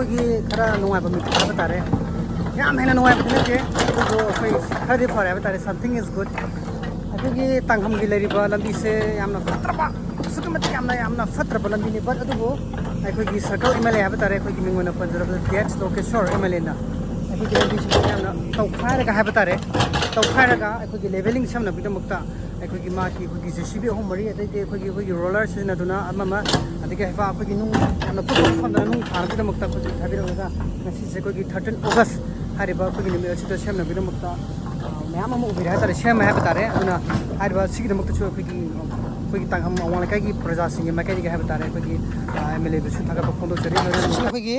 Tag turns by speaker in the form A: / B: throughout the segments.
A: ꯑꯩꯈꯣꯏꯒꯤ ꯈꯔ ꯅꯨꯡꯉꯥꯏꯕ ꯃꯤꯀꯨꯞ ꯍꯥꯏꯕ ꯇꯥꯔꯦ ꯌꯥꯝ ꯍꯦꯟꯅ ꯅꯨꯡꯉꯥꯏꯕꯗꯤ ꯅꯠꯇꯦ ꯑꯗꯨꯕꯨ ꯑꯩꯈꯣꯏ ꯈꯔꯗꯤ ꯐꯔꯦ ꯍꯥꯏꯕ ꯇꯥꯔꯦ ꯁꯝꯊꯤꯡ ꯏꯁ ꯒꯨꯗ ꯑꯩꯈꯣꯏꯒꯤ ꯇꯥꯡꯈꯝꯒꯤ ꯂꯩꯔꯤꯕ ꯂꯝꯕꯤꯁꯦ ꯌꯥꯝꯅ ꯐꯠꯇ꯭ꯔꯕ ꯑꯁꯨꯛꯀꯤ ꯃꯇꯤꯛ ꯌꯥꯝꯅ ꯐꯠꯇ꯭ꯔꯕ ꯂꯝꯕꯤꯅꯤ ꯕꯠ ꯑꯗꯨꯕꯨ ꯑꯩꯈꯣꯏꯒꯤ ꯁꯔꯀꯜ MLA ꯍꯥꯏꯕ ꯇꯥꯔꯦ ꯑꯩꯈꯣꯏꯒꯤ ꯃꯤꯡ ꯑꯣꯏꯅ ꯄꯟꯖꯔꯕꯗ ꯗꯦꯠꯁ ꯂꯣꯀꯦꯁ꯭ꯋꯔ MLAꯅ ꯑꯩꯈꯣꯏꯒꯤ ꯂꯝꯕꯤꯁꯤꯡꯁꯦ ꯌꯥꯝꯅ ꯇꯧꯈꯥꯏꯔꯒ ꯍꯥꯏꯕ ꯇꯥꯔꯦ ꯇꯧꯈꯥꯏꯔꯒ ꯑꯩꯈꯣꯏꯒꯤ ꯂꯦꯚꯦꯂꯤꯡ ꯁꯦꯝꯅꯕꯒꯤꯗꯃꯛꯇ ꯑꯩꯈꯣꯏꯒꯤ ꯃꯥꯒꯤ ꯑꯩꯈꯣꯏꯒꯤ JCB 3-4 ꯑꯗꯩꯗꯤ ꯑꯩꯈꯣꯏꯒꯤ ꯔꯣꯂꯔ ꯁꯤꯖꯤꯟꯅꯗꯨꯅ ꯑꯃ ꯑꯗꯒꯤ ꯍꯩꯕ ꯑꯩꯈꯣꯏꯒꯤ ꯅꯨꯡ ꯌꯥꯝꯅ ꯀꯨꯞꯄ ꯃꯐꯝꯗ ꯅꯨꯡ ꯊꯥꯅꯕꯒꯤꯗꯃꯛꯇ ꯑꯩꯈꯣꯏꯒꯤ ꯊꯥꯕꯤꯔꯛꯑꯒ ꯉꯁꯤꯁꯦ ꯑꯩꯈꯣꯏꯒꯤ 13 ꯑꯣꯒꯁ ꯍꯥꯏꯔꯤꯕ ꯑꯩꯈꯣꯏꯒꯤ ꯅꯨꯃꯤꯠ ꯑꯁꯤꯗ ꯁꯦꯝꯅꯕꯒꯤꯗꯃꯛꯇ ꯃꯌꯥꯝ ꯑꯃ ꯎꯕꯤꯔꯦ ꯍꯥꯏꯇꯥꯔꯦ ꯁꯦꯝꯃꯦ ꯍꯥꯏꯕ ꯇꯥꯔꯦ ꯑꯗꯨꯅ ꯍꯥꯏꯔꯤꯕ ꯁꯤꯒꯤꯗꯃꯛꯇꯁꯨ ꯑꯩꯈꯣꯏꯒꯤ ꯇꯥꯡꯈꯝ ꯑꯋꯥꯡ ꯂꯩꯀꯥꯏꯒꯤ ꯄ꯭ꯔꯖꯥꯁꯤꯡꯒꯤ ꯃꯥꯏꯀꯩꯗꯒꯤ ꯍꯥꯏꯕ ꯇꯥꯔꯦ ꯑꯩꯈꯣꯏꯒꯤ MLAꯗꯁꯨ ꯊꯥꯒꯠꯄ ꯐꯣꯡꯗꯣꯛꯆꯔꯤ ꯑꯩꯈꯣꯏꯒꯤ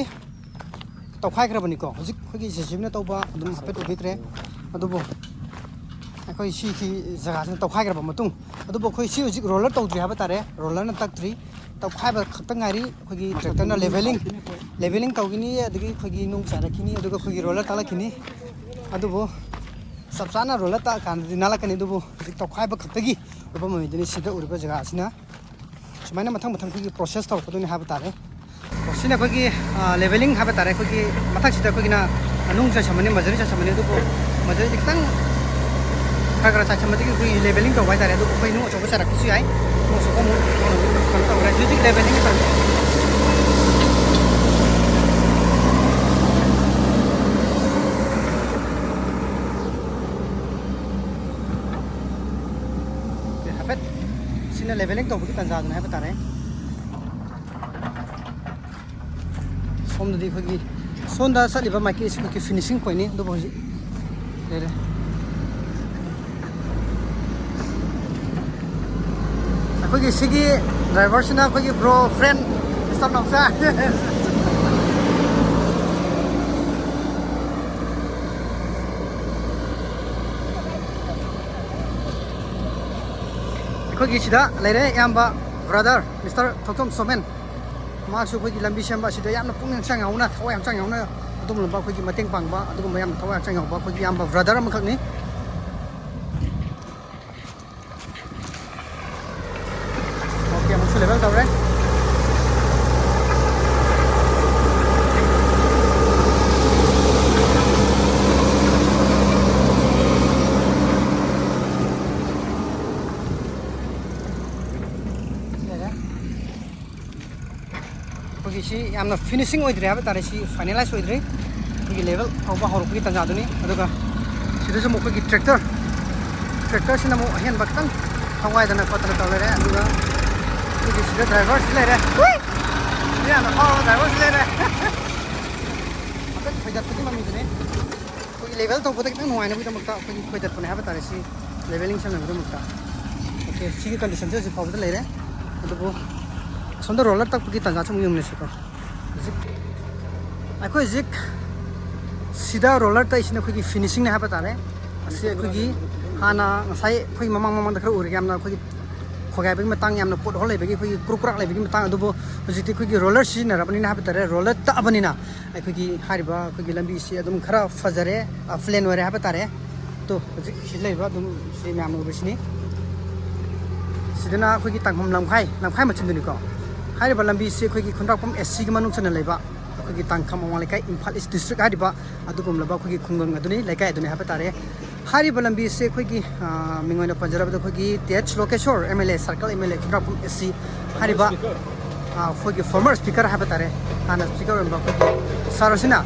A: ꯇꯧꯈꯥꯏꯈ꯭ꯔꯕꯅꯤꯀꯣ ꯍꯧꯖꯤꯛ ꯑꯩꯈꯣꯏꯒꯤ JCBꯅ ꯇꯧꯕ ꯑꯗꯨꯝ ꯍꯥꯏꯐꯦꯠ ꯎꯕꯤꯈ꯭ꯔꯦ ꯑꯗꯨꯕꯨ ꯑꯩꯈꯣꯏ ꯁꯤꯒꯤ ꯖꯒꯥꯁꯤꯅ ꯇꯧꯈꯥꯏꯈ꯭ꯔꯕ ꯃꯇꯨꯡ ꯑꯗꯨꯕꯨ ꯑꯩꯈꯣꯏ ꯁꯤ ꯍꯧꯖꯤꯛ ꯔꯣꯂꯔ ꯇꯧꯗ꯭ꯔꯤ ꯍꯥꯏꯕ ꯇꯥꯔꯦ ꯔꯣꯂꯔꯅ ꯇꯛꯇ꯭ꯔꯤ ꯇꯧꯈꯥꯏꯕ ꯈꯛꯇ ꯉꯥꯏꯔꯤ ꯑꯩꯈꯣꯏꯒꯤ ꯇ꯭ꯔꯦꯛꯇꯔꯅ ꯂꯦꯚꯦꯂꯤꯡ ꯇꯧꯈꯤꯅꯤ ꯑꯗꯒꯤ ꯑꯩꯈꯣꯏꯒꯤ ꯅꯨꯡ ꯆꯥꯏꯔꯛꯈꯤꯅꯤ ꯑꯗꯨꯒ ꯑꯩꯈꯣꯏꯒꯤ ꯔꯣꯂꯔ ꯇꯥꯛꯂꯛꯈꯤꯅꯤ ꯑꯗꯨꯕꯨ ꯆꯞ ꯆꯥꯅ ꯔꯣꯂꯔ ꯇꯥꯛꯑꯀꯥꯟꯗꯗꯤ ꯅꯥꯜꯂꯛꯀꯅꯤ ꯑꯗꯨꯕꯨ ꯍꯧꯖꯤꯛ ꯇꯧꯈꯥꯏꯕ ꯈꯛꯇꯒꯤ ꯑꯣꯏꯕ ꯃꯃꯤꯗꯨꯅꯤ ꯁꯤꯗ ꯎꯔꯤꯕ ꯖꯒꯥ ꯑꯁꯤꯅ ꯁꯨꯃꯥꯏꯅ ꯃꯊꯪ ꯑꯩꯈꯣꯏꯒꯤ ꯄ꯭ꯔꯣꯁꯦꯁ ꯇꯧꯔꯛꯀꯗꯣꯏꯅꯤ ꯍꯥꯏꯕ ꯇꯥꯔꯦ ꯁꯤꯅ ꯑꯩꯈꯣꯏꯒꯤ ꯂꯦꯚꯦꯂꯤꯡ ꯍꯥꯏꯕ ꯇꯥꯔꯦ ꯑꯩꯈꯣꯏꯒꯤ ꯃꯊꯛꯁꯤꯗ ꯑꯩꯈꯣꯏꯒꯤꯅ ꯅꯨꯡ ꯆꯥꯏꯁꯟꯕꯅꯤ ꯃꯖꯔꯤ ꯆꯥꯏꯁꯟꯕꯅꯤ ꯑꯗꯨꯕꯨ ꯃꯖꯔꯤꯁꯤ ꯈꯤꯇꯪ खरा चाइसमदगी कोई लेवलिंग तौबाय तारे दो कोई नु अचौबा चारकसु याय नु सको मु कन तौरा जुजिक लेवलिंग तौर के हबत सिना लेवलिंग तौबकी तंजा दन है बतारे सोमदि खोगी सोंदा सलिबा माइकी इसकी फिनिशिंग कोइनी दो बजि लेरे अखोगी सिगी ड्राइवर सिना अखोगी ब्रो फ्रेंड मिस्टर नौसा अखोगी सिदा लेरे याम्बा ब्रदर मिस्टर थोथोम सोमेन मासु अखोगी लंबी सेम्बा सिदा यामना पुंग सांग यावना थवा याम सांग यावना अदुम लंबा अखोगी मतेंग पांगबा अदुम याम थवा सांग यावबा अखोगी याम्बा brother अमखकनी level tau re kogi si yamna finishing oidre haba tare si finalize oidre kogi level awba horokki tanja duni aduga sidasu mo kogi tractor sina mo hen baktang thawai dana patana tawlere aduga kogi sida driver silere ui ya na driver silere akan khoidat pati mami dune kogi level to bodak nang nuai na bi tamta kogi khoidat pone haba tare si leveling sam na bi tamta okay sigi condition je phawda lere adugo sonda roller tak pagi tanga chum yum ne siko akhoi zik sida roller ta isina khoi finishing ne haba tare asi khoi hana ngasai khoi mamang da khara uri yamna khoi khogai bagi matang yamna pot hol bagi khoi krukrak lai bagi matang adubo hojiti khoi roller sina rabani na haba tare roller ta abani na khoi hariba khoi lambi si adum khara fajare flane ore haba tare to hojik silai ba dum si myam no bisni sidana khoi tangkham lamkhai machin duni ko हारिबा लंबी से खोगी खुंद्रापम SC की मनुंग चना लेबा खोगी तांगखम अवां लेकाई Imphal east district हारिबा अदुगुम लबा खोगी खुंगंग अदुनि लेकाई अदुनि हाबा तारे हारिबा लंबी से खोगी मिंगोना पंजाबदा खोगी तेज Lokeshwar MLA circle MLA Khundrakpam SC हारिबा खोगी फॉर्मर स्पीकर हाबा तारे हाना स्पीकर अनबा खोगी सारसिना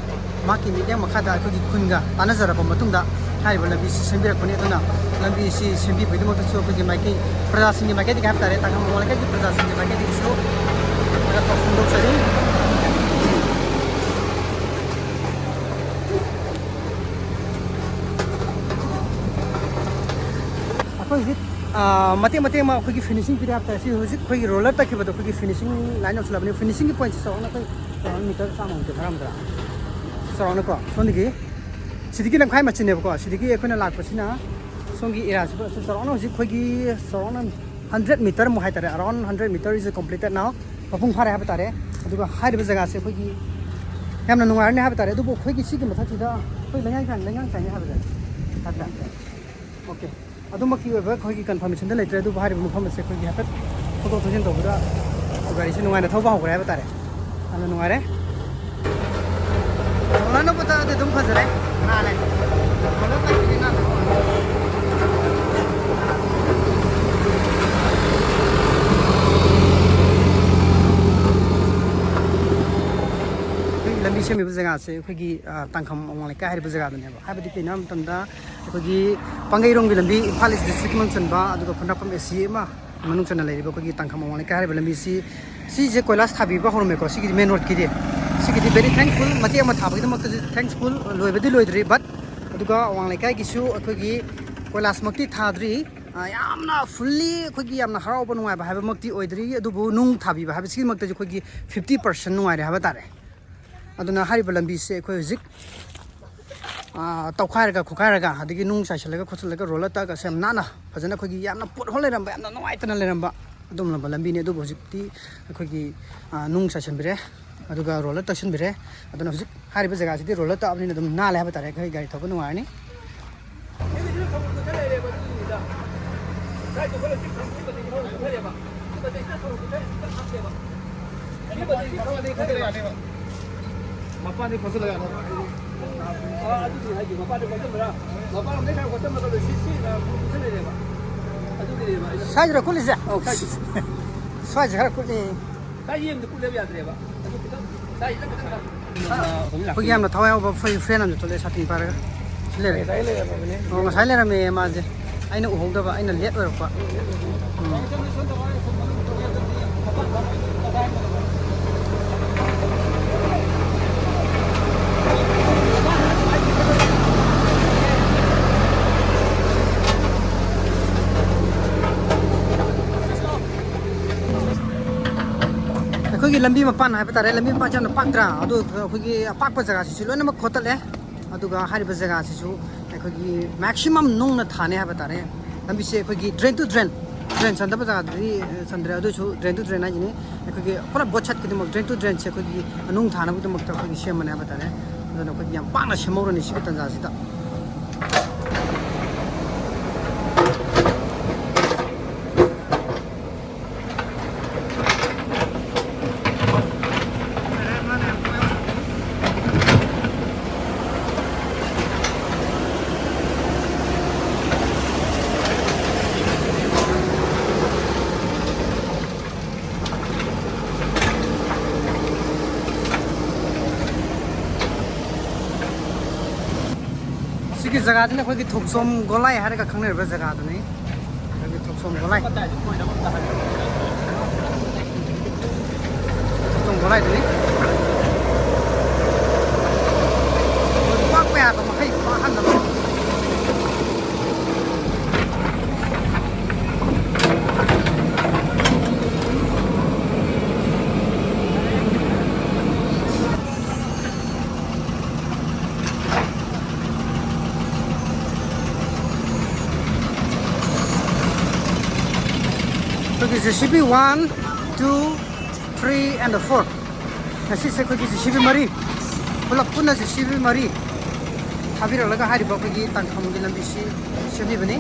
A: माकी मीडिया मखादा खोगी खुंगा तानाजराबा मतुंगदा हारिबा लंबी से सेंबिरकपनि अदुना लंबी से सेंबि बैदमतो सो खोगी माइकी प्रजासिंगि माइकी दिखा तारे तांगखम अवां लेकाई की प्रजासिंगि Mikey दिसो untuk seri apa sih mati mah pergi finishing period apa sih hujik pergi roller tak kita pergi finishing line of selama finishing point seorang apa seorang meter sama untuk haram terang seorang apa songi sedikit nak kai macam ni apa sedikit aku nak lakukan sini songi era seorang hujik pergi seorang 100 meter mau hai tadi around 100 meter is completed now पपुंग फारे हाबे तारे अदुगा हारिबे जगा से खोगी यामना नुंगारने हाबे तारे अदुबो खोगी सिगि मथाखिदा खोई लंगाई चांगे हाबे तारे ओके अदुमकी ओबे खोगी कन्फर्मेशन दे लेत्रे अदुबो हारिबे मुफम से खोगी हाबे फोटो थोजिन तोबुदा गाड़ी से नुंगाने थौबा होग्रे हाबे तारे आना नुंगारे no pata de dum phazare na le roller tak ni na lambi se mi jaga se khoi Tangkham Awang Leikai hai jaga dane ba habadi pe nam tamda khoi pangai rong gi lambi Imphal district man chanba aduga phunapam SC ma manung chana lai ba khoi Tangkham Awang Leikai hai lambi si je koilas thabi ba horme ko sigi main road ki de sigi very thankful mati ama thabi de makta thankful loibadi loidri but aduga Awang Leikai gi su khoi koilas makti thadri yamna fully khoi yamna harau ba nungai ba haba makti oidri adubu nung thabi ba haba sigi makta khoi 50% nungai re haba tare aduna hariba lambi se khoi zik tawkhairaga khukhairaga adigi nung saisalaga khotsalaga rolata ga sem nana fajana khoi yamna pot hol leramba yamna nuaitana leramba adum lamba lambi ne du hojikti khoi nung saisanbire aduga rolata tashinbire aduna hojik hariba jaga sidi rolata abni adum na le haba tare khoi gari thoba nuaini Mapa ni फसल लगा ना अदुदी high Mopa दे फसल बरा मपा ने का कोतम मतलब CC ना कुछ ले लेबा अदुदी लेबा साइज रा कुल जा साइज रा कुल साइज ये कुल ले याद रेबा अदुदी साइज ला कोई हमना थवा अब फ्रेंड हम तो ले साथिन पारगा ले रे ओ मसाले रा मे माजे आइना उहोदबा आइना लेट ओरपा अखोगी लंबी मपान है पता रे लंबी मपान जन पाक्रा अदु अखोगी पाकप जगह सिसु लोन म खोतले अदुगा हारिब जगह सिसु अखोगी मैक्सिमम नुंग न थाने है पता रे लंबी से अखोगी ड्रेन टू ड्रेन संदब जगह दि संद्रे अदु छु ड्रेन टू ड्रेन आजिने अखोगी पूरा बोछत के ड्रेन टू ड्रेन से अखोगी नुंग थाना बु मक्ता अखोगी सेम ने पता रे अदु अखोगी यम पाना सेमौरनि सिग तंजा सिता सिगी जगह ने कोई थोकसोम गोलाई हारे का खंगने रे जगह ने कोई थोकसोम गोलाई थोकसोम गोलाई ने पाक पे आ तो मखै पाहन न CCB 1, 2, 3 and 4. Nasi se koi CCB mari. Pulak pun nasi CCB mari. Habis laga hari bawa pergi Tangkham di lambi si CCB bani.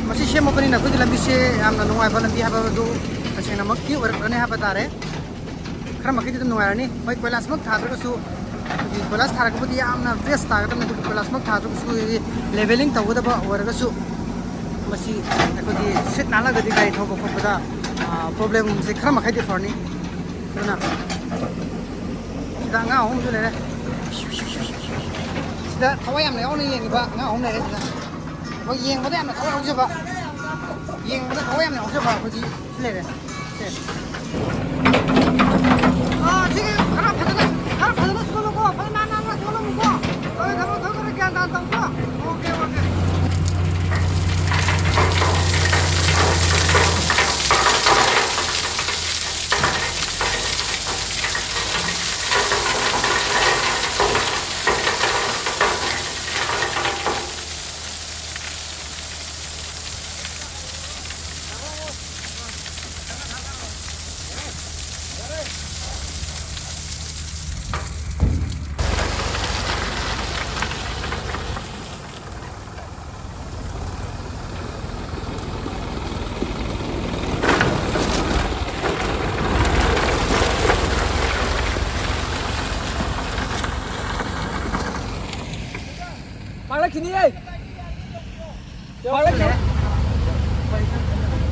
A: Masih siapa bani nak pergi lambi si am na nungai balambi haba do. Masih nama kyu orang ni haba tare. Kerana makin itu nungai ni. Baik kelas mak thar tu su. Kelas thar aku pun dia am na best thar tu nanti kelas mak thar tu su leveling tahu dah bawa orang tu su. Masih aku di set nala gadi kai thoko khopada problem se khram khai de forni na da nga hom ju le sida thawai am le on ni yeng ba nga hom le sida ba yeng ba de am thawai hom ju ba yeng ba thawai am le hom ju ba ko ji le le ठीक है खराब फजना सुनो को फजना ना सुनो को तो धरो धरो ज्ञान दान को okay okay
B: แล้วขี้นี่เอ้ยพอแล้วเนี่ย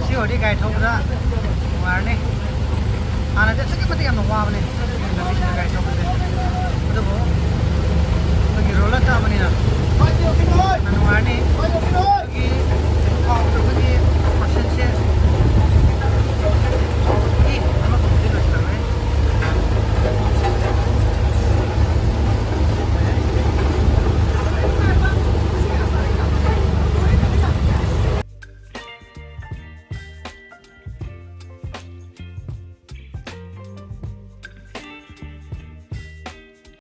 A: siêu đi gai thâu đó ngoài này à là chắc cái mất tiền mà hoa này là bị gai thâu